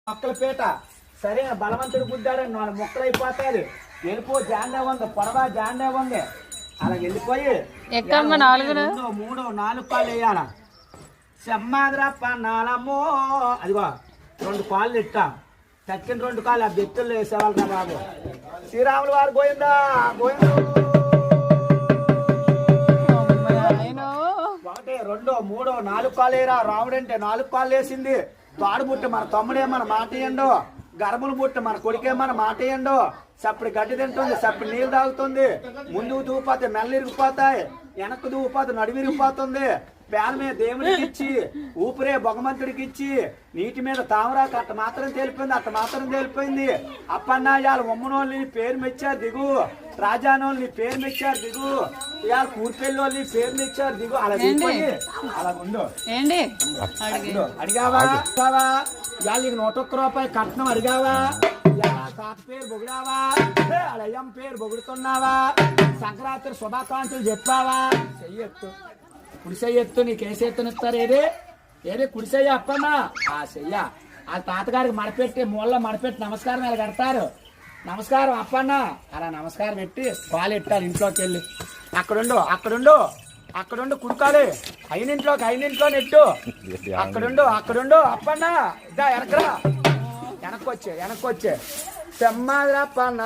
మొక్కలపేట సరే బలవంతుడు గుద్దాడని 4 మొక్కలు అయిపోతాది. వెళ్ళిపో జాండే ఉంది, పొడవా జాండే ఉంది. అలా వెళ్ళిపోయి 2, 3, 4 కాళ్ళు వేయాల. సెమ్మాదిరా పన్నాలమ్మో అదిగో 2 కాళ్ళు ఇట్టా తక్కిన 2 కాళ్ళు ఆ బెత్తుల్లో వేసేవాళ్ళరా బాబు. శ్రీరాములు వారు గోయిందా గోయిందా. 1, 2, 3, 4 కాళ్ళు వేయరా. రాముడు అంటే 4 కాళ్ళు వేసింది. తాడు బుట్ట మన తమ్ముడే మన మాట ఏండో, గర్భలు బుట్ట మన కొడుకే మన మాట ఏండో. సప్పుడు గడ్డి తింటుంది, సప్పుడు నీళ్ళు తాగుతుంది. ముందుకు దూపోతే మెల్ల ఇరిగిపోతాయి, వెనక్కు దూపోతే నడుము ఇరిగిపోతుంది. పేన మీద దేవుడికి ఇచ్చి ఊపిరే భగవంతుడికి ఇచ్చి నీటి మీద తామరాకు అట్ట మాత్రం తేలిపోయింది. అప్పన్నాయాలు ఉమ్మనోళ్ళని పేరు మెచ్చారు దిగు, రాజానోళ్ళని పేరు మెచ్చారు దిగు, ఇవాళ కూర్పెళ్ళి వాళ్ళని పేరు మెచ్చారు దిగు. అలా దిగిపోయి అలా ఉండు. అడిగావా ఇవాళ నీకు 101 రూపాయలు కట్నం అడిగావా? తాత పేరు బొగిడావా? అయ్యమ్మ పేరు బొగుడుతున్నావా? సంక్రాంతి శుభాకాంక్షలు చెప్పావా? చెయ్యొత్తు కుడిసెయ్యొత్తు. నీకు ఏ చేతునిస్తారు? ఏది కుడిసెయ్య అప్పన్నా ఆ చెయ్య. ఆ తాతగారికి మడపెట్టి మూలలో మడపెట్టి నమస్కారం ఇలా కడతారు. నమస్కారం అప్పన్న అలా నమస్కారం పెట్టి పాలు ఎట్టారు. ఇంట్లోకి వెళ్ళి అక్కడుండు కుడుకాలి. అయినింట్లో నెట్టు. అక్కడుండు అప్పన్న ఇదా వెనకరా. వెనక్కొచ్చే సెమ్మాదిరా అప్పన్న.